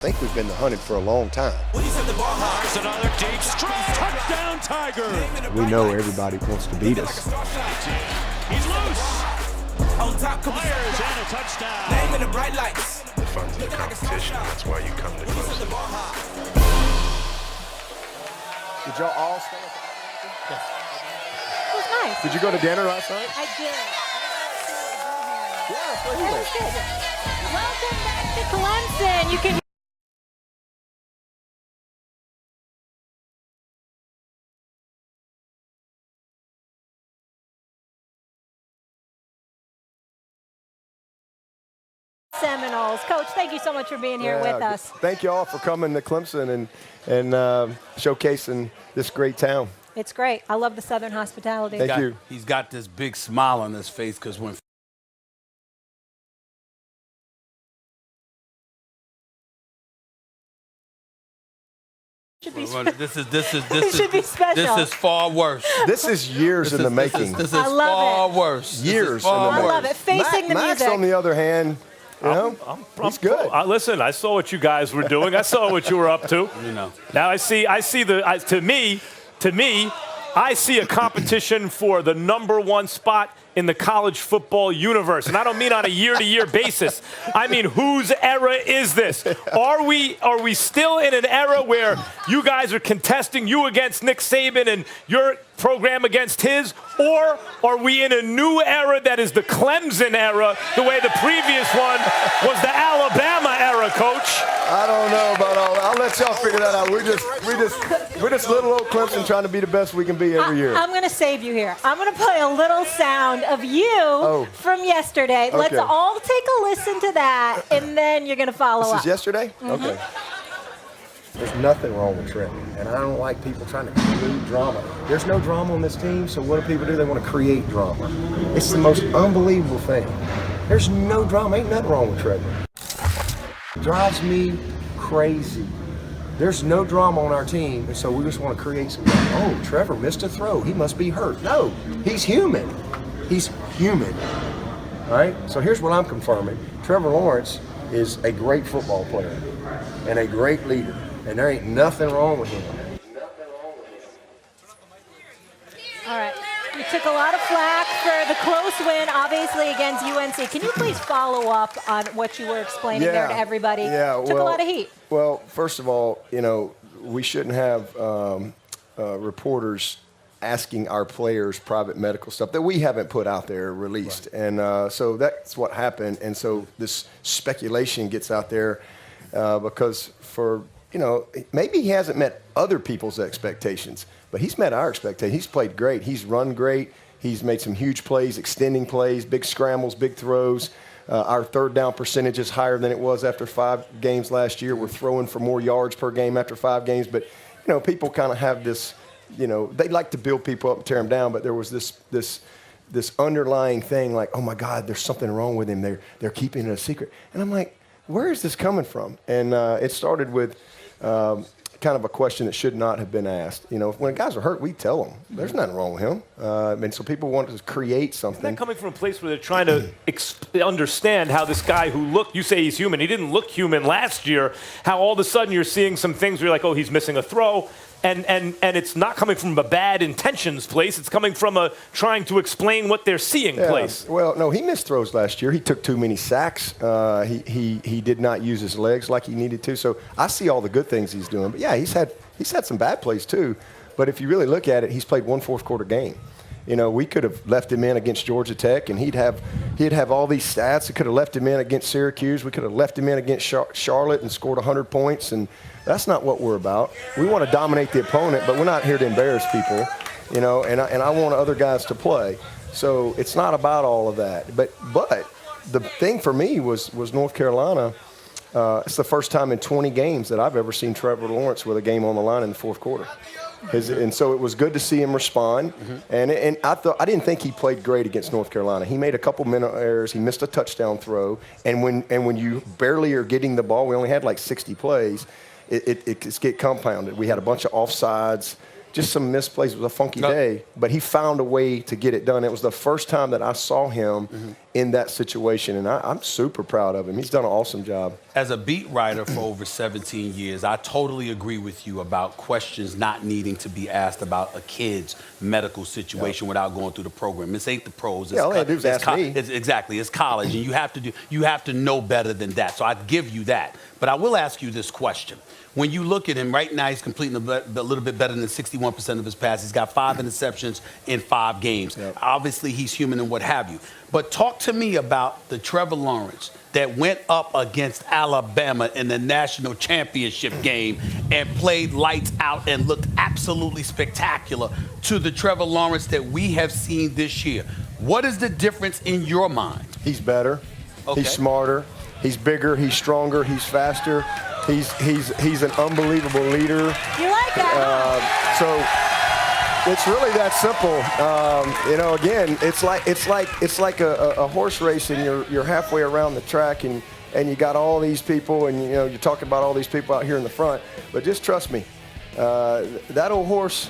I think we've been hunted for a long time. There's another deep strike. Touchdown, Tiger. We know everybody wants to beat us. He's loose. On top, fires and a touchdown. Name in the bright lights. The fun's in the competition. That's why you come to Clemson. Did y'all all stay at the Yes. It was nice. Did you go to dinner last night? I did. Yeah, that's where he That went. was good. Welcome back to Clemson. You can Seminoles. Coach, thank you so much for being here with us. Thank you all for coming to Clemson and showcasing this great town. It's great. I love the Southern hospitality. Thank you. He's got this big smile on his face because when Should be this should be special. This is far worse. This is years in the making. This is I love far it. worse. Years Far in the I making. love it. Facing the Max, music. on the other hand, you know, he's good. Listen, I saw what you guys were doing. I saw what you were up to. You know. Now I see to me, I see a competition for the #1 spot in the college football universe. And I don't mean on a year-to-year basis. I mean, whose era is this? Are we still in an era where you guys are contesting, you against Nick Saban and your program against his? Or are we in a new era that is the Clemson era, the way the previous one was the Alabama era, Coach? I don't know about all that. I'll let y'all figure that out. We're just little old Clemson trying to be the best we can be every year. I'm going to save you here. I'm going to play a little sound of you from yesterday. Let's all take a listen to that, and then you're going to follow up. This is yesterday? Okay. There's nothing wrong with Trevor, and I don't like people trying to create drama. There's no drama on this team, so what do people do? They want to create drama. It's the most unbelievable thing. There's no drama. Ain't nothing wrong with Trevor. Drives me crazy. There's no drama on our team, and so we just want to create some drama. Oh, Trevor missed a throw. He must be hurt. No, he's human. He's human. All right? So here's what I'm confirming. Trevor Lawrence is a great football player and a great leader, and there ain't nothing wrong with him. All right. You took a lot of flack for the close win, obviously, against UNC. Can you please follow up on what you were explaining there to everybody? Yeah, Took a lot of heat. Well, first of all, you know, we shouldn't have reporters asking our players private medical stuff that we haven't put out there, released. Right. And so that's what happened. And so this speculation gets out there because maybe he hasn't met other people's expectations, but he's met our expectations. He's played great. He's run great. He's made some huge plays, extending plays, big scrambles, big throws. Our third down percentage is higher than it was after 5 games last year. We're throwing for more yards per game after 5 games. But, people kind of have this, they like to build people up and tear them down. But there was this underlying thing like, oh, my God, there's something wrong with him. They're keeping it a secret. And I'm like, where is this coming from? And it started with kind of a question that should not have been asked. When guys are hurt, we tell them. There's nothing wrong with him. And so people want to create something. Isn't that coming from a place where they're trying to understand how this guy you say he's human. He didn't look human last year. How all of a sudden you're seeing some things where you're like, oh, he's missing a throw. And it's not coming from a bad intentions place. It's coming from a trying to explain what they're seeing place. Well, no, he missed throws last year. He took too many sacks. He did not use his legs like he needed to. So I see all the good things he's doing. But yeah, he's had some bad plays too. But if you really look at it, he's played 1 fourth-quarter game. We could have left him in against Georgia Tech, and he'd have all these stats. We could have left him in against Syracuse. We could have left him in against Charlotte and scored 100 points. And that's not what we're about. We want to dominate the opponent, but we're not here to embarrass people. And I want other guys to play. So it's not about all of that. But the thing for me was North Carolina. It's the first time in 20 games that I've ever seen Trevor Lawrence with a game on the line in the fourth quarter. And so it was good to see him respond. And I didn't think he played great against North Carolina. He made a couple mental errors. He missed a touchdown throw. And when you barely are getting the ball, we only had like 60 plays. It get compounded. We had a bunch of offsides, just some misplays. It was a funky day, but he found a way to get it done. It was the first time that I saw him in that situation, and I'm super proud of him. He's done an awesome job. As a beat writer for over 17 years, I totally agree with you about questions not needing to be asked about a kid's medical situation without going through the program. This ain't the pros. All they had to do is ask me. Exactly. It's college, and you have to know better than that. So I'd give you that. But I will ask you this question. When you look at him right now, he's completing a little bit better than 61% of his passes. He's got 5 interceptions in 5 games. Yep. Obviously, he's human and what have you. But talk to me about the Trevor Lawrence that went up against Alabama in the national championship game and played lights out and looked absolutely spectacular to the Trevor Lawrence that we have seen this year. What is the difference in your mind? He's better. Okay. He's smarter. He's bigger. He's stronger. He's faster. He's an unbelievable leader. You like that? So it's really that simple. Again, it's like a horse race, and you're halfway around the track, and you got all these people, and you're talking about all these people out here in the front. But just trust me, that old horse,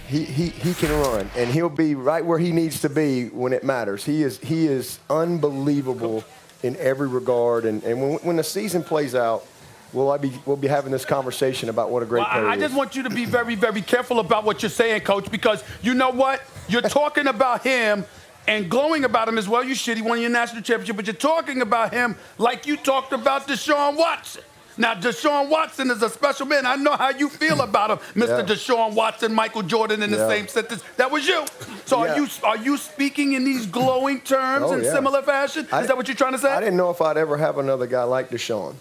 he can run, and he'll be right where he needs to be when it matters. He is unbelievable in every regard, and when the season plays out, we'll be having this conversation about what a great player he is. I just want you to be very, very careful about what you're saying, Coach, because you know what? You're talking about him and glowing about him as well. You should. He won your national championship, but you're talking about him like you talked about Deshaun Watson. Now, Deshaun Watson is a special man. I know how you feel about him, Mr. Deshaun Watson, Michael Jordan in the same sentence. That was you. So are you speaking in these glowing terms in similar fashion? Is that what you're trying to say? I didn't know if I'd ever have another guy like Deshaun.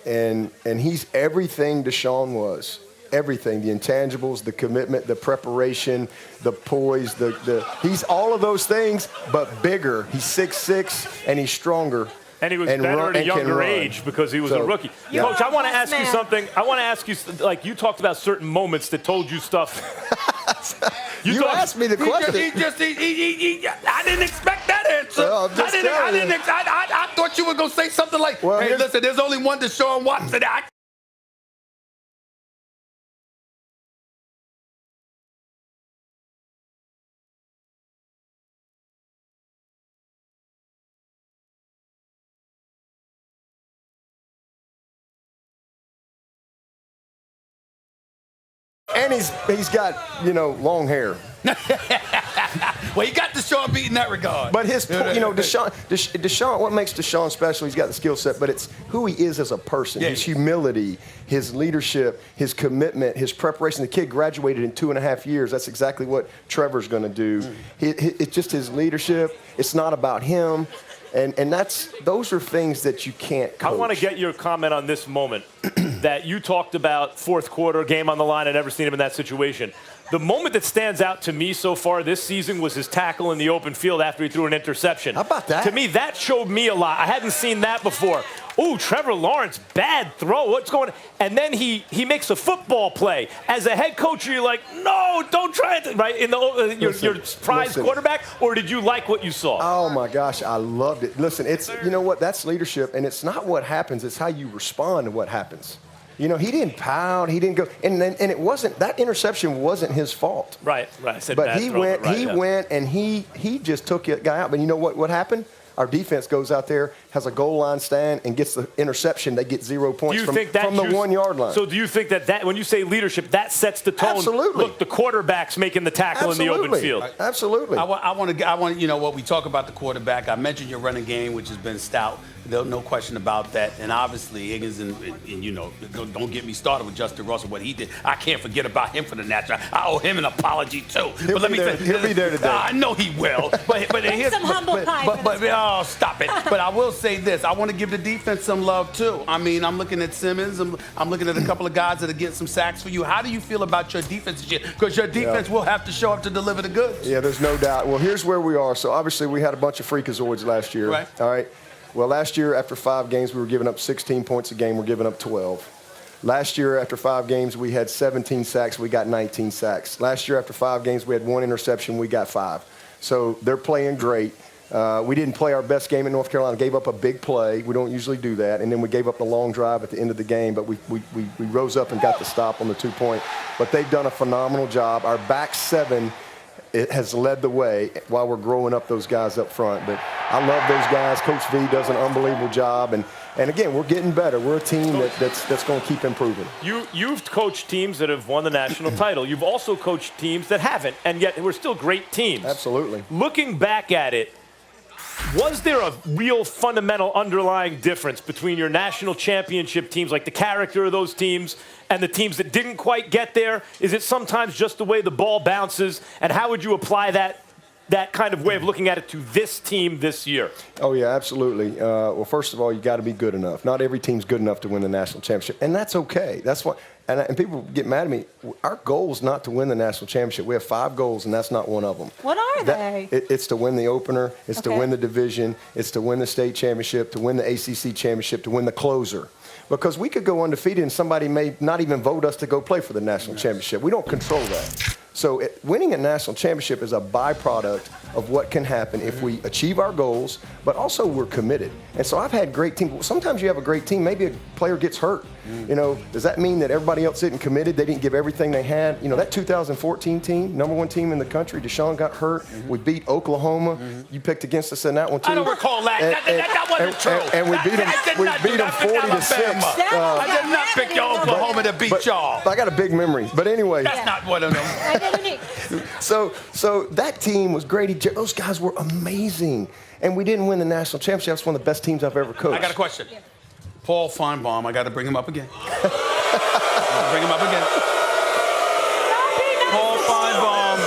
And he's everything Deshaun was. Everything, the intangibles, the commitment, the preparation, the poise, he's all of those things, but bigger. He's 6'6", and he's stronger. And he was better at a younger age because he was a rookie. Coach, I want to ask you something. I want to ask you, like, you talked about certain moments that told you stuff. You asked me the question. I didn't expect that answer. Well, I thought you were going to say something like, hey, listen, there's only one Deshaun Watson. And he's got, long hair. Well, he got Deshaun beat in that regard. But Deshaun, what makes Deshaun special, he's got the skill set, but it's who he is as a person. His humility, his leadership, his commitment, his preparation. The kid graduated in 2.5 years. That's exactly what Trevor's going to do. It's just his leadership. It's not about him. And those are things that you can't coach. I want to get your comment on this moment that you talked about, fourth quarter, game on the line. I've never seen him in that situation. The moment that stands out to me so far this season was his tackle in the open field after he threw an interception. How about that? To me, that showed me a lot. I hadn't seen that before. Ooh, Trevor Lawrence, bad throw. What's going on? And then he makes a football play. As a head coach, you're like, no, don't try it, right? In your prize quarterback, or did you like what you saw? Oh, my gosh, I loved it. Listen, you know what? That's leadership, and it's not what happens. It's how you respond to what happens. He didn't pound. He didn't go. And it wasn't, that interception wasn't his fault. Right. I said but bad he throw, went, but right, he went, and he just took the guy out. But you know what happened? Our defense goes out there, has a goal line stand, and gets the interception. They get 0 points from the 1 yard line. So do you think that when you say leadership, that sets the tone? Absolutely. Look, the quarterback's making the tackle in the open field. Absolutely. I want what we talk about the quarterback. I mentioned your running game, which has been stout. No question about that. And obviously, Higgins and don't get me started with Justin Russell, what he did. I can't forget about him for the national. I owe him an apology, too. He'll be there today. I know he will. But here's some humble pie. Oh, stop it. But I will say this. I want to give the defense some love, too. I mean, I'm looking at Simmons. I'm looking at a couple of guys that are getting some sacks for you. How do you feel about your defense this year? Because your defense will have to show up to deliver the goods. Yeah, there's no doubt. Well, here's where we are. So, obviously, we had a bunch of freakazoids last year. Right. All right. Well, last year, after 5 games, we were giving up 16 points a game. We're giving up 12. Last year, after 5 games, we had 17 sacks. We got 19 sacks. Last year, after 5 games, we had 1 interception. We got 5. So they're playing great. We didn't play our best game in North Carolina. Gave up a big play. We don't usually do that. And then we gave up the long drive at the end of the game. But we rose up and got the stop on the 2-point. But they've done a phenomenal job. Our back 7 it has led the way while we're growing up those guys up front. But I love those guys. Coach V does an unbelievable job. And again, we're getting better. We're a team that's going to keep improving. You've coached teams that have won the national title. You've also coached teams that haven't, and yet we're still great teams. Absolutely. Looking back at it, was there a real fundamental underlying difference between your national championship teams, like the character of those teams, and the teams that didn't quite get there? Is it sometimes just the way the ball bounces? And how would you apply that kind of way of looking at it to this team this year? Oh, yeah, absolutely. Well, first of all, you got to be good enough. Not every team's good enough to win the national championship, and that's okay. That's what. And people get mad at me. Our goal is not to win the national championship. We have 5 goals, and that's not one of them. What are they? It's to win the opener. It's to win the division. It's to win the state championship, to win the ACC championship, to win the closer. Because we could go undefeated, and somebody may not even vote us to go play for the national championship. We don't control that. So winning a national championship is a byproduct of what can happen if we achieve our goals, but also we're committed. And so I've had great teams. Sometimes you have a great team. Maybe a player gets hurt. You know, does that mean that everybody else isn't committed? They didn't give everything they had? You know, that 2014 team, #1 team in the country, Deshaun got hurt. We beat Oklahoma. You picked against us in that one, too. I don't recall that. That wasn't true. And we beat them 40-6. I did not pick your Oklahoma to beat y'all. I got a big memory. But anyway. That's not one of them. So that team was great. Those guys were amazing. And we didn't win the national championship. That's one of the best teams I've ever coached. I got a question. Paul Feinbaum, I got to bring him up again. Paul Feinbaum,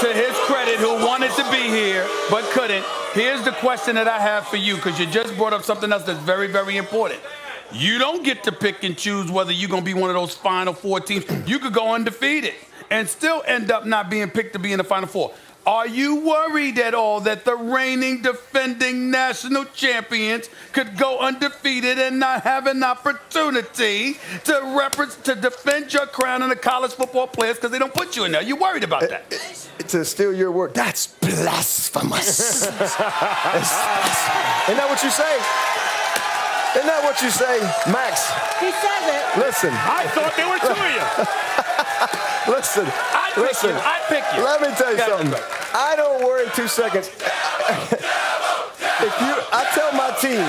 to his credit, who wanted to be here but couldn't, here's the question that I have for you, because you just brought up something else that's very, very important. You don't get to pick and choose whether you're going to be one of those Final Four teams. You could go undefeated and still end up not being picked to be in the Final Four. Are you worried at all that the reigning defending national champions could go undefeated and not have an opportunity to defend your crown in the college football players because they don't put you in there? You worried about that? To steal your word, that's blasphemous. Isn't that what you say? Isn't that what you say, Max? He says it. Listen. I thought there were 2 of you. Listen. I pick you. Let me tell you something. I don't worry 2 seconds. I tell my team,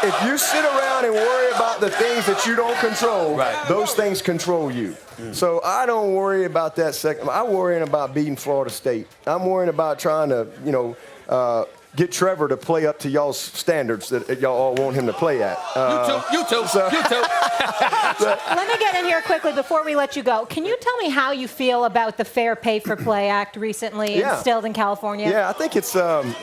if you sit around and worry about the things that you don't control, those things control you. So I don't worry about that second. I'm worrying about beating Florida State. I'm worrying about trying to, get Trevor to play up to y'all's standards that y'all all want him to play at. You too. Let me get in here quickly before we let you go. Can you tell me how you feel about the Fair Pay for Play Act recently instilled in California? Yeah, I think it's going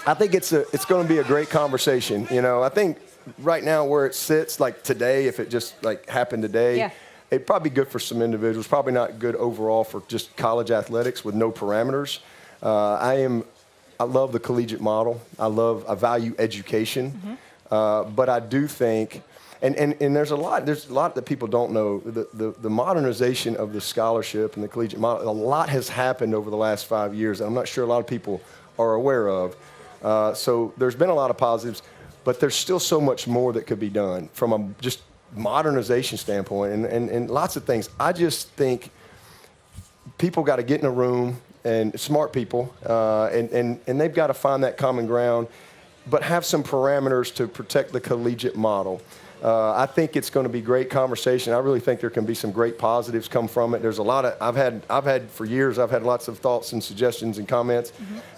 to be a great conversation. You know, I think right now where it sits, like today, if it just like happened today, it'd probably be good for some individuals. Probably not good overall for just college athletics with no parameters. I love the collegiate model. I value education, but I do think, and there's a lot that people don't know. The modernization of the scholarship and the collegiate model, a lot has happened over the last 5 years. I'm not sure a lot of people are aware of. So there's been a lot of positives, but there's still so much more that could be done from a just modernization standpoint and lots of things. I just think people got to get in a room, and smart people, and they've got to find that common ground, but have some parameters to protect the collegiate model. I think it's going to be great conversation. I really think there can be some great positives come from it. There's a lot of I've had for years. I've had lots of thoughts and suggestions and comments.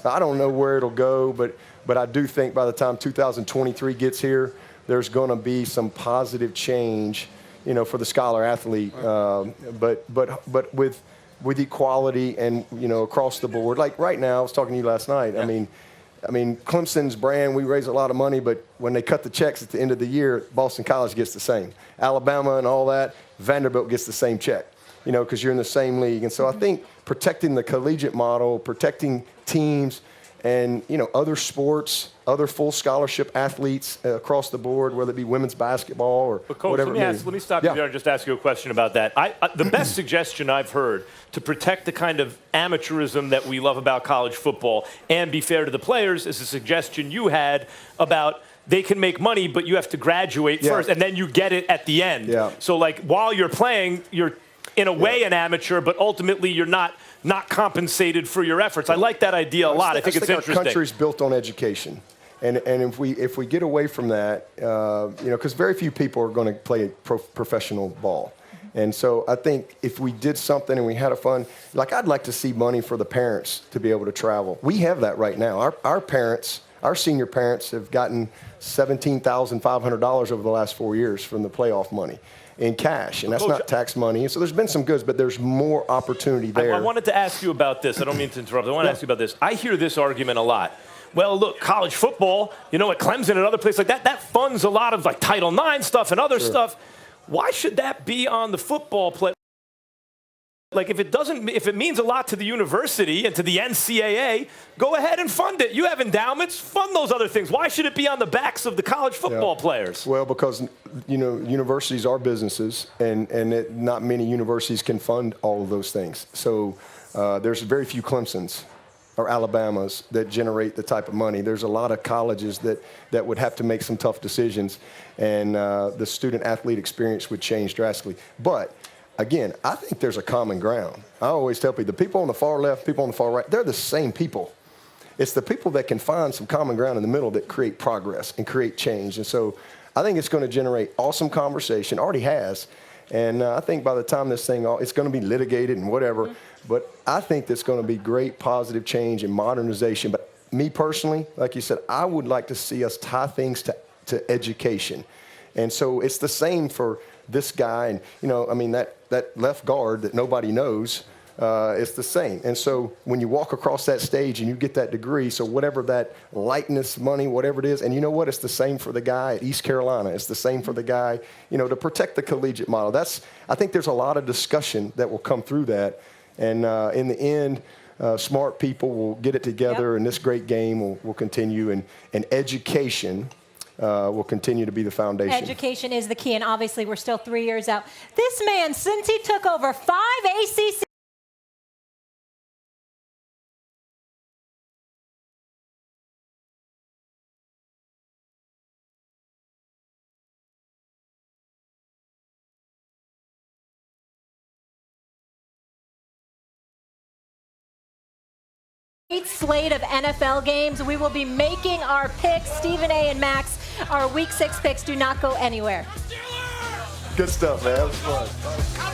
I don't know where it'll go, but I do think by the time 2023 gets here, there's going to be some positive change, you know, for the scholar athlete. But with equality and, you know, across the board. Like right now, I was talking to you last night. I mean, Clemson's brand, we raise a lot of money, but when they cut the checks at the end of the year, Boston College gets the same. Alabama and all that, Vanderbilt gets the same check, you know, because you're in the same league. And so I think protecting the collegiate model, protecting teams and, you know, other sports, other full scholarship athletes across the board, whether it be women's basketball or Coach, whatever. Let me stop you there and just ask you a question about that. The best suggestion I've heard to protect the kind of amateurism that we love about college football and be fair to the players is a suggestion you had about they can make money, but you have to graduate first, and then you get it at the end. So, like, while you're playing, you're in a way an amateur, but ultimately you're not compensated for your efforts. I like that idea a lot. I think it's interesting. Our country's built on education. And if we get away from that, because very few people are going to play professional ball. And so I think if we did something and we had a fun, like I'd like to see money for the parents to be able to travel. We have that right now. Our parents, our senior parents have gotten $17,500 over the last 4 years from the playoff money in cash. And that's not tax money. So there's been some goods, but there's more opportunity there. I wanted to ask you about this. I don't mean to interrupt. I want to ask you about this. I hear this argument a lot. Well, look, college football, at Clemson and other places like that funds a lot of like Title IX stuff and other stuff. Why should that be on the football play? Like if it means a lot to the university and to the NCAA, go ahead and fund it. You have endowments, fund those other things. Why should it be on the backs of the college football players? Well, because universities are businesses, and not many universities can fund all of those things. So there's very few Clemsons or Alabamas that generate the type of money. There's a lot of colleges that would have to make some tough decisions, and the student-athlete experience would change drastically. But, again, I think there's a common ground. I always tell people, the people on the far left, people on the far right, they're the same people. It's the people that can find some common ground in the middle that create progress and create change. And so I think it's going to generate awesome conversation, already has. And I think by the time this thing, it's going to be litigated and whatever. But I think there's going to be great positive change and modernization. But me personally, like you said, I would like to see us tie things to education. And so it's the same for this guy. And, that left guard that nobody knows, it's the same. And so when you walk across that stage and you get that degree, so whatever that likeness money, whatever it is, and you know what? It's the same for the guy at East Carolina. It's the same for the guy, to protect the collegiate model. I think there's a lot of discussion that will come through that. And in the end, smart people will get it together, and this great game will continue. And education will continue to be the foundation. Education is the key, and obviously we're still 3 years out. This man, since he took over 5 ACC great slate of NFL games. We will be making our picks. Stephen A. and Max, our Week 6 picks. Do not go anywhere. Good stuff, man. That was fun.